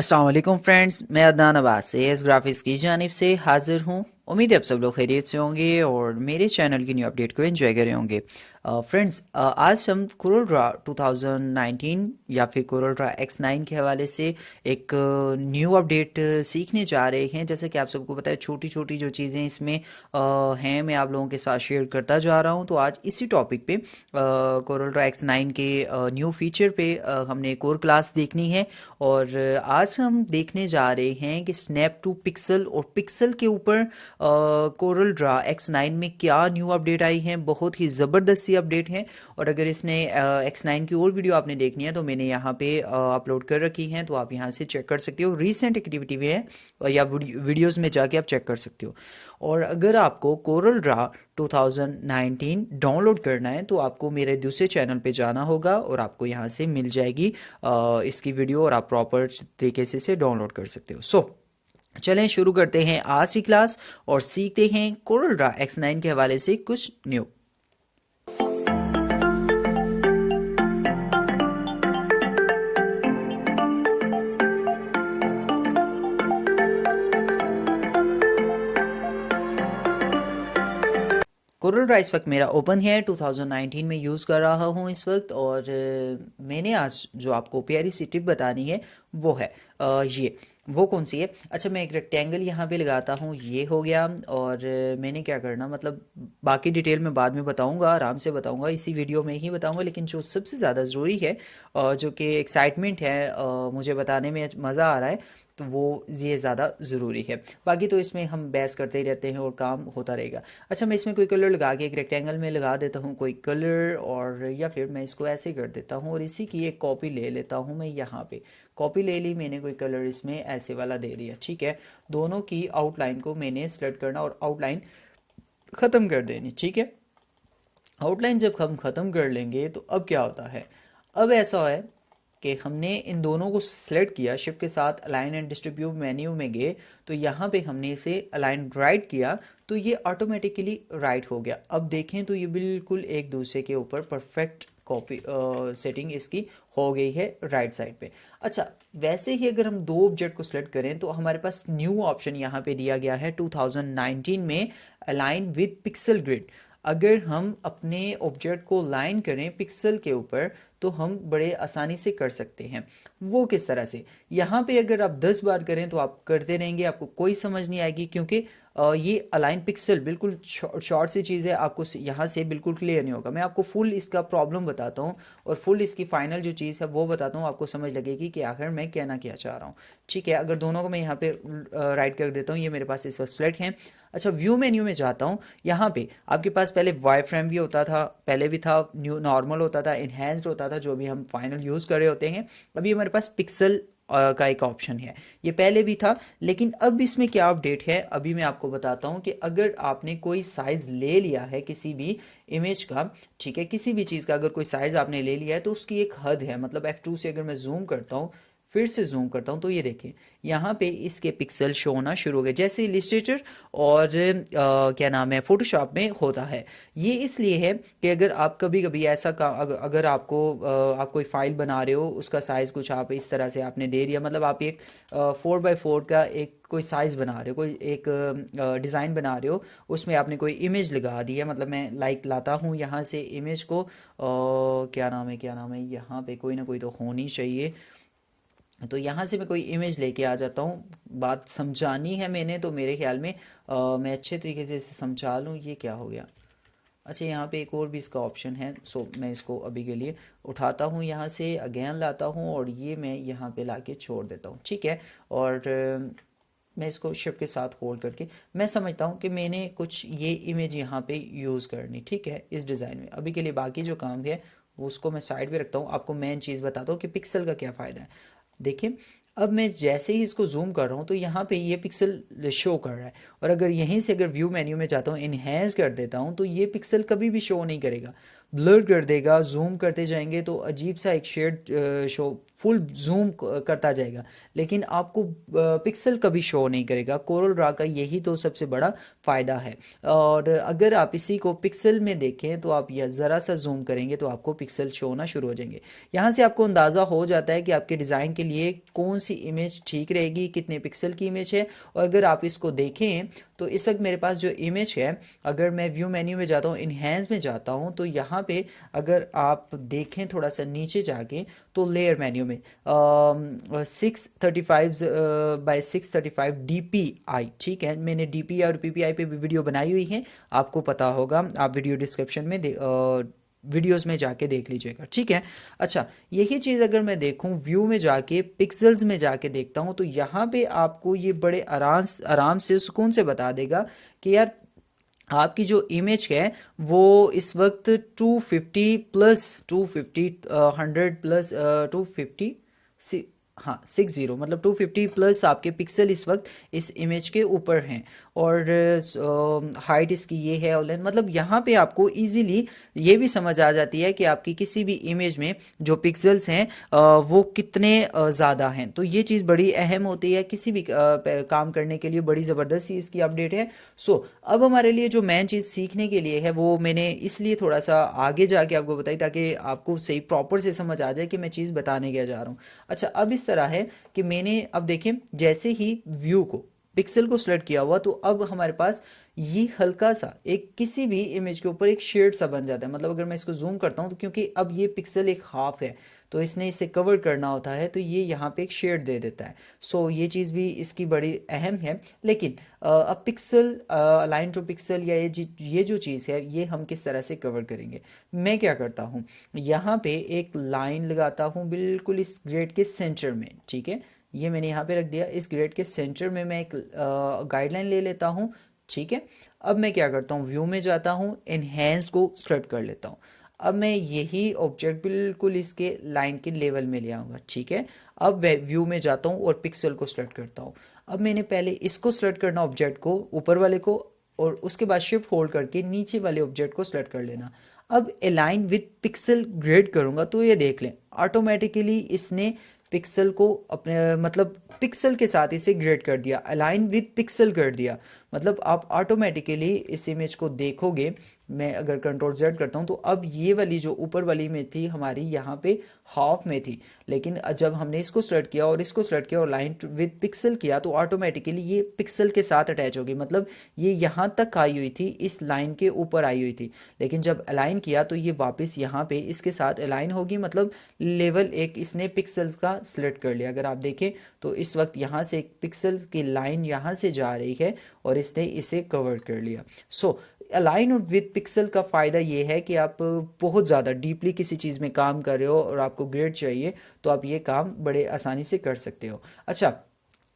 अस्सलाम वालेकुम फ्रेंड्स, मैं अदनान अब्बास एएस ग्राफिक्स की जानिब से हाजिर हूँ। उम्मीद है आप सब लोग खैरियत से होंगे और मेरे चैनल की न्यू अपडेट को एंजॉय कर रहे होंगे। फ्रेंड्स, आज हम कोरल ड्रा 2019 या फिर कोरल ड्रा X9 के हवाले से एक न्यू अपडेट सीखने जा रहे हैं। जैसे कि आप सबको पता है, छोटी छोटी जो चीज़ें इसमें हैं, मैं आप लोगों के साथ शेयर करता जा रहा हूँ। तो आज इसी टॉपिक पे कोरल ड्रा X9 के न्यू फीचर पे हमने एक और क्लास देखनी है। और आज हम देखने जा रहे हैं कि स्नैप टू पिक्सल और पिक्सल के ऊपर कोरल ड्रा X9 में क्या न्यू अपडेट आई है। बहुत ही ज़बरदस्त सी अपडेट है। और अगर इसने X9 की और वीडियो आपने देखनी है तो मैंने यहाँ पे अपलोड कर रखी हैं, तो आप यहाँ से चेक कर सकते हो। रीसेंट एक्टिविटी में है या वीडियोस में जाके आप चेक कर सकते हो। और अगर आपको कोरल ड्रा 2019 डाउनलोड करना है तो आपको मेरे दूसरे चैनल पे जाना होगा और आपको यहाँ से मिल जाएगी इसकी वीडियो और आप प्रॉपर तरीके से इसे डाउनलोड कर सकते हो। चलें शुरू करते हैं आज की क्लास और सीखते हैं कोरल ड्रा X9 के हवाले से कुछ न्यू। कोरल ड्रा इस वक्त मेरा ओपन है, 2019 में यूज़ कर रहा हूँ इस वक्त। और मैंने आज जो आपको प्यारी सी टिप बतानी है वो है ये। वो कौन सी है? अच्छा, मैं एक रेक्टेंगल यहाँ पे लगाता हूँ, ये हो गया। और मैंने क्या करना, मतलब बाकी डिटेल में बाद में बताऊँगा, आराम से बताऊँगा, इसी वीडियो में ही बताऊँगा। लेकिन जो सबसे ज़्यादा ज़रूरी है, जो कि एक्साइटमेंट है, मुझे बताने में मज़ा आ रहा है, तो वो ये ज़्यादा ज़रूरी है। बाकी तो इसमें हम बहस करते ही रहते हैं और काम होता रहेगा। अच्छा, मैं इसमें कोई कलर लगा के एक रेक्टेंगल में लगा देता हूँ कोई कलर, और या फिर मैं इसको ऐसे कर देता हूँ और इसी की एक कॉपी ले लेता हूँ। मैं यहाँ पे कॉपी ले ली मैंने, कोई कलर इसमें ऐसे वाला दे दिया, ठीक है। दोनों की आउटलाइन को मैंने सेलेक्ट करना और आउटलाइन ख़त्म कर देनी, ठीक है। आउटलाइन जब हम ख़त्म कर लेंगे तो अब क्या होता है, अब ऐसा है कि हमने इन दोनों को सिलेक्ट किया, शिफ्ट के साथ अलाइन एंड डिस्ट्रीब्यूट मेन्यू में गए, तो यहाँ पे हमने इसे अलाइन राइट किया तो ये ऑटोमेटिकली राइट हो गया। अब देखें तो ये बिल्कुल एक दूसरे के ऊपर परफेक्ट कॉपी सेटिंग इसकी हो गई है राइट साइड पे। अच्छा, वैसे ही अगर हम दो ऑब्जेक्ट को सिलेक्ट करें तो हमारे पास न्यू ऑप्शन यहाँ पे दिया गया है 2019 में, अलाइन विद पिक्सल ग्रिड। अगर हम अपने ऑब्जेक्ट को लाइन करें पिक्सल के ऊपर तो हम बड़े आसानी से कर सकते हैं। वो किस तरह से? यहाँ पे अगर आप 10 बार करें तो आप करते रहेंगे, आपको कोई समझ नहीं आएगी, क्योंकि ये अलाइन पिक्सल बिल्कुल शॉर्ट सी चीज़ है, आपको यहाँ से बिल्कुल क्लियर नहीं होगा। मैं आपको फुल इसका प्रॉब्लम बताता हूँ और फुल इसकी फाइनल जो चीज़ है वो बताता हूँ, आपको समझ लगेगी कि आखिर मैं कहना क्या चाह रहा हूँ। ठीक है, अगर दोनों को मैं यहाँ पे राइट कर देता हूँ, ये मेरे पास इस वक्त सेलेक्ट है। अच्छा, व्यू मेन्यू में जाता हूँ। यहाँ पे आपके पास पहले वाई फ्रेम भी होता था, पहले भी था, न्यू नॉर्मल होता था, इनहेंस्ड होता था, जो भी हम फाइनल यूज़ कर रहे होते हैं। अभी हमारे पास पिक्सल का एक ऑप्शन है, ये पहले भी था। लेकिन अब इसमें क्या अपडेट है अभी मैं आपको बताता हूँ कि अगर आपने कोई साइज ले लिया है किसी भी इमेज का, ठीक है, किसी भी चीज़ का अगर कोई साइज आपने ले लिया है तो उसकी एक हद है। मतलब F2 से अगर मैं जूम करता हूँ, फिर से जूम करता हूँ, तो ये देखिए यहाँ पे इसके पिक्सल शो होना शुरू हो गए, जैसे इलिस्ट्रेटर और क्या नाम है फोटोशॉप में होता है। ये इसलिए है कि अगर आप कभी कभी ऐसा अगर आपको आप कोई फाइल बना रहे हो, उसका साइज़ कुछ आप इस तरह से आपने दे दिया, मतलब आप एक 4x4 का एक कोई साइज़ बना रहे हो, कोई एक डिज़ाइन बना रहे हो, उसमें आपने कोई इमेज लगा दी है। मतलब मैं लाइक लाता हूँ यहाँ से इमेज को, क्या नाम है, यहाँ पे कोई ना कोई तो होनी चाहिए। तो यहाँ से मैं कोई इमेज लेके आ जाता हूँ। बात समझानी है मैंने तो मेरे ख्याल में मैं अच्छे तरीके से इसे समझा लूँ। ये क्या हो गया? अच्छा, यहाँ पे एक और भी इसका ऑप्शन है, सो मैं इसको अभी के लिए उठाता हूँ, यहाँ से अगेन लाता हूँ और ये मैं यहाँ पे लाके छोड़ देता हूँ, ठीक है। और मैं इसको शिफ्ट के साथ होल्ड करके मैं समझता हूँ कि मैंने कुछ ये इमेज यहाँ पे यूज़ करनी, ठीक है, इस डिज़ाइन में। अभी के लिए बाकी जो काम है वो उसको मैं साइड पे रखता हूँ, आपको मेन चीज़ बताता हूँ कि पिक्सल का क्या फ़ायदा है। देखिए, अब मैं जैसे ही इसको जूम कर रहा हूँ तो यहाँ पे ये पिक्सल शो कर रहा है। और अगर यहीं से अगर व्यू मेन्यू में जाता हूँ, इनहेंस कर देता हूँ, तो ये पिक्सल कभी भी शो नहीं करेगा, ब्लर कर देगा। जूम करते जाएंगे तो अजीब सा एक शेड शो, फुल जूम करता जाएगा, लेकिन आपको पिक्सल कभी शो नहीं करेगा। कोरल ड्रा का यही तो सबसे बड़ा फ़ायदा है। और अगर आप इसी को पिक्सल में देखें तो आप यह ज़रा सा जूम करेंगे तो आपको पिक्सल शो होना शुरू हो जाएंगे। यहाँ से आपको अंदाज़ा हो जाता है कि आपके डिज़ाइन के लिए कौन सी इमेज ठीक रहेगी, कितने पिक्सल की इमेज है। और अगर आप इसको देखें तो इस वक्त मेरे पास जो इमेज है, अगर मैं व्यू मेन्यू में जाता हूँ, इन्हेंस में जाता हूँ, तो यहाँ पे अगर आप देखें थोड़ा सा नीचे जाके, तो लेयर मेन्यू में 635 बाई 635 DPI, ठीक है, मैंने DPI और PPI पे भी वीडियो बनाई हुई है, आपको पता होगा, आप वीडियो डिस्क्रिप्शन में वीडियोस में जाके देख लीजिएगा, ठीक है। अच्छा, यही चीज़ अगर मैं देखूं व्यू में जाके, पिक्सल्स में जाके देखता हूं, तो यहाँ पे आपको ये बड़े आराम आराम से सुकून से बता देगा कि यार आपकी जो इमेज है वो इस वक्त 250 प्लस 250 100 प्लस 250, हाँ 60, मतलब 250 प्लस आपके पिक्सल इस वक्त इस इमेज के ऊपर हैं। और हाइट इसकी ये है, और लेंथ, मतलब यहाँ पे आपको इजीली ये भी समझ आ जाती है कि आपकी किसी भी इमेज में जो पिक्सल्स हैं वो कितने ज़्यादा हैं। तो ये चीज़ बड़ी अहम होती है किसी भी काम करने के लिए, बड़ी ज़बरदस्त सी इसकी अपडेट है। सो अब हमारे लिए जो मेन चीज़ सीखने के लिए है वो मैंने इसलिए थोड़ा सा आगे जाके आपको बताई, ताकि आपको सही प्रॉपर से समझ आ जाए कि मैं चीज़ बताने क्या जा रहा हूँ। अच्छा, अब इस तरह है कि मैंने अब देखें जैसे ही व्यू को, पिक्सल को सिलेक्ट किया हुआ, तो अब हमारे पास ये हल्का सा एक किसी भी इमेज के ऊपर एक शेड सा बन जाता है। मतलब अगर मैं इसको जूम करता हूँ, तो क्योंकि अब ये पिक्सल एक हाफ है तो इसने इसे कवर करना होता है, तो ये यहाँ पे एक शेड दे देता है। सो ये चीज़ भी इसकी बड़ी अहम है। लेकिन अब पिक्सल अलाइन टू पिक्सल या ये जो चीज़ है, ये हम किस तरह से कवर करेंगे। मैं क्या करता हूँ, यहाँ पे एक लाइन लगाता हूँ बिल्कुल इस ग्रेड के सेंटर में, ठीक है, ये मैंने यहाँ पे रख दिया। इस ग्रेड के सेंटर में मैं एक गाइडलाइन ले लेता हूँ, ठीक है। अब मैं क्या करता हूँ, व्यू में जाता हूँ, एनहेंस को सेलेक्ट कर लेता हूँ। अब मैं यही ऑब्जेक्ट बिल्कुल इसके लाइन के लेवल में ले आऊँगा, ठीक है। अब मैं व्यू में जाता हूँ और पिक्सल को सेलेक्ट करता हूँ। अब मैंने पहले इसको सेलेक्ट करना, ऑब्जेक्ट को, ऊपर वाले को, और उसके बाद शिफ्ट होल्ड करके नीचे वाले ऑब्जेक्ट को सेलेक्ट कर लेना। अब अलाइन विद पिक्सल ग्रेड करूँगा, तो ये देख लें ऑटोमेटिकली इसने पिक्सल को अपने, मतलब पिक्सल के साथ इसे ग्रेड कर दिया, अलाइन विद पिक्सल कर दिया। मतलब आप ऑटोमेटिकली इस इमेज को देखोगे, मैं अगर कंट्रोल जेड करता हूँ, तो अब ये वाली जो ऊपर वाली में थी हमारी, यहाँ पे हाफ में थी, लेकिन जब हमने इसको सेलेक्ट किया और इसको सेलेक्ट किया और लाइन विद पिक्सल किया, तो ऑटोमेटिकली ये पिक्सल के साथ अटैच होगी। मतलब ये यहाँ तक आई हुई थी, इस लाइन के ऊपर आई हुई थी, लेकिन जब अलाइन किया तो ये वापस यहाँ पे इसके साथ अलाइन होगी। मतलब लेवल एक इसने पिक्सल्स का सिलेक्ट कर लिया। अगर आप देखें तो इस वक्त यहाँ से एक पिक्सल की लाइन यहाँ से जा रही है और इसने इसे कवर कर लिया। सो अलाइन विद पिक्सल का फ़ायदा ये है कि आप बहुत ज़्यादा डीपली किसी चीज़ में काम कर रहे हो और आपको ग्रेड चाहिए, तो आप ये काम बड़े आसानी से कर सकते हो। अच्छा,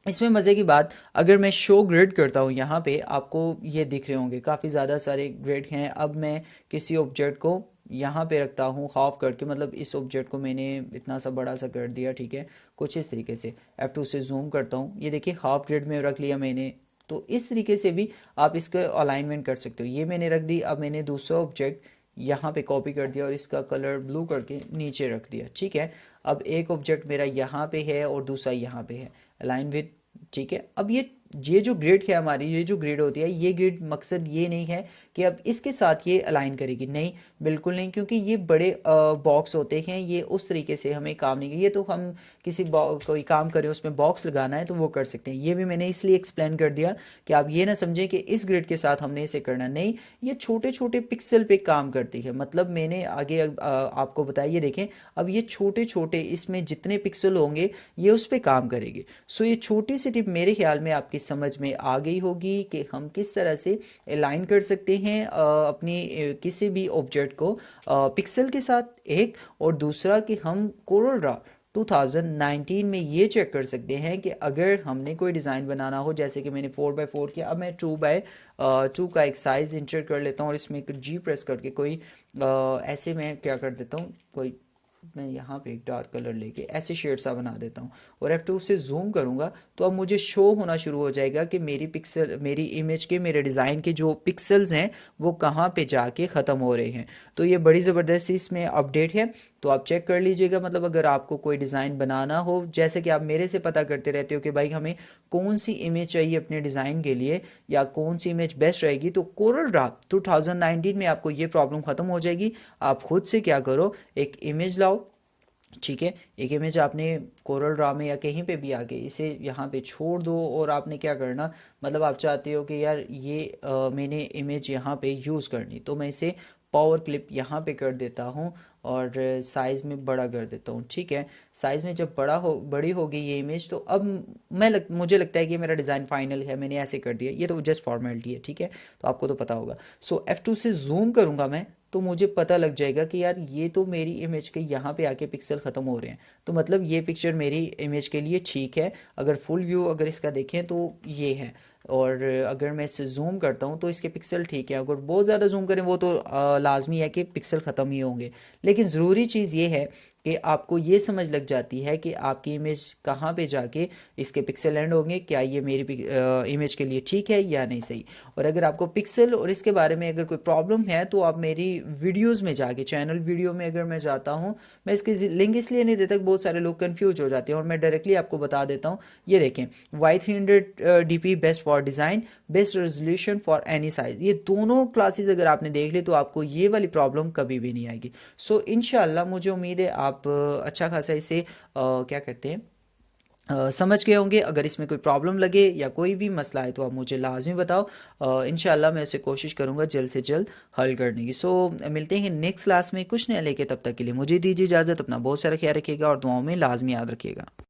इसमें मज़े की बात, अगर मैं शो ग्रेड करता हूँ, यहाँ पे आपको ये दिख रहे होंगे काफ़ी ज़्यादा सारे ग्रेड हैं। अब मैं किसी ऑब्जेक्ट को यहाँ पे रखता हूँ हाफ करके, मतलब इस ऑब्जेक्ट को मैंने इतना सा बड़ा सा कर दिया, ठीक है, कुछ इस तरीके से। F2 से जूम करता हूँ, ये देखिए हाफ ग्रेड में रख लिया मैंने। तो इस तरीके से भी आप इसका अलाइनमेंट कर सकते हो। ये मैंने रख दी। अब मैंने दूसरा ऑब्जेक्ट यहाँ पे कॉपी कर दिया और इसका कलर ब्लू करके नीचे रख दिया, ठीक है। अब एक ऑब्जेक्ट मेरा यहाँ पे है और दूसरा यहाँ पे है, अलाइन विद, ठीक है। अब ये जो ग्रिड है हमारी, ये जो ग्रिड होती है, ये ग्रिड मकसद ये नहीं है कि अब इसके साथ ये अलाइन करेगी, नहीं, बिल्कुल नहीं, क्योंकि ये बड़े बॉक्स होते हैं, ये उस तरीके से हमें काम नहीं, ये तो हम किसी कोई काम करें उसमें बॉक्स लगाना है तो वो कर सकते हैं। ये भी मैंने इसलिए एक्सप्लेन कर दिया कि आप ये ना समझें कि इस ग्रिड के साथ हमने इसे करना, नहीं, ये छोटे छोटे पिक्सल पे काम करती है। मतलब मैंने आगे आपको बताया, ये देखें, अब ये छोटे छोटे इसमें जितने पिक्सल होंगे ये उस पर काम करेंगे। सो ये छोटी सी टिप मेरे ख्याल में आपकी समझ में आ गई होगी कि हम किस तरह से अलाइन कर सकते हैं अपनी किसी भी ऑब्जेक्ट को पिक्सल के साथ, एक, और दूसरा कि हम कोरल ड्रॉ 2019 में ये चेक कर सकते हैं कि अगर हमने कोई डिज़ाइन बनाना हो, जैसे कि मैंने 4x4 किया, अब मैं 2x2 का एक साइज़ इंटर कर लेता हूँ और इसमें एक जी प्रेस करके कोई ऐसे मैं क्या कर देता हूँ, कोई मैं यहाँ पे एक डार्क कलर लेके ऐसे शेड सा बना देता हूँ और F2 से जूम करूँगा, तो अब मुझे शो होना शुरू हो जाएगा कि मेरी इमेज के, मेरे डिज़ाइन के जो पिक्सल्स हैं वो कहाँ पे जाके ख़त्म हो रहे हैं। तो ये बड़ी ज़बरदस्त इसमें अपडेट है, तो आप चेक कर लीजिएगा। मतलब अगर आपको कोई डिज़ाइन बनाना हो, जैसे कि आप मेरे से पता करते रहते हो कि भाई हमें कौन सी इमेज चाहिए अपने डिज़ाइन के लिए या कौन सी इमेज बेस्ट रहेगी, तो कोरल ड्रॉ 2019 में आपको ये प्रॉब्लम ख़त्म हो जाएगी। आप खुद से क्या करो, एक इमेज लाओ, ठीक है, एक इमेज आपने कोरल ड्रा में या कहीं पे भी आके इसे यहाँ पे छोड़ दो, और आपने क्या करना, मतलब आप चाहते हो कि यार ये मैंने इमेज यहाँ पे यूज़ करनी, तो मैं इसे पावर क्लिप यहाँ पे कर देता हूँ और साइज़ में बड़ा कर देता हूँ। ठीक है, साइज़ में जब बड़ी होगी ये इमेज, तो अब मुझे लगता है कि मेरा डिज़ाइन फाइनल है, मैंने ऐसे कर दिया, ये तो जस्ट फॉर्मेलिटी है। ठीक है, तो आपको तो पता होगा। सो F2 से जूम करूँगा मैं, तो मुझे पता लग जाएगा कि यार ये तो मेरी इमेज के यहाँ पे आके पिक्सल ख़त्म हो रहे हैं, तो मतलब ये पिक्चर मेरी इमेज के लिए ठीक है। अगर फुल व्यू अगर इसका देखें तो ये है, और अगर मैं इससे जूम करता हूँ तो इसके पिक्सल ठीक है। अगर बहुत ज़्यादा जूम करें वो तो लाजमी है कि पिक्सल ख़त्म ही होंगे। लेकिन ज़रूरी चीज़ ये है कि आपको ये समझ लग जाती है कि आपकी इमेज कहाँ पे जाके इसके पिक्सल एंड होंगे, क्या ये मेरी इमेज के लिए ठीक है या नहीं सही। और अगर आपको पिक्सल और इसके बारे में अगर कोई प्रॉब्लम है, तो आप मेरी वीडियोस में जाके, चैनल वीडियो में अगर मैं जाता हूँ, मैं इसकी लिंक इसलिए नहीं देता कि बहुत सारे लोग कंफ्यूज हो जाते हैं, और मैं डायरेक्टली आपको बता देता हूँ। ये देखें, Y300 DP best for design, best resolution for any size, ये दोनों क्लासेस अगर आपने देख ली तो आपको ये वाली प्रॉब्लम कभी भी नहीं आएगी। सो इंशाल्लाह मुझे उम्मीद है आप अच्छा खासा इसे क्या कहते हैं समझ गए होंगे। अगर इसमें कोई प्रॉब्लम लगे या कोई भी मसला है तो आप मुझे लाजमी बताओ, इंशाल्लाह मैं इसे कोशिश करूँगा जल्द से जल्द हल करने की। सो मिलते हैं नेक्स्ट क्लास में कुछ नया लेके, तब तक के लिए मुझे दीजिए इजाज़त। अपना बहुत सारा ख्याल रखिएगा और दुआओं में लाजमी याद रखिएगा।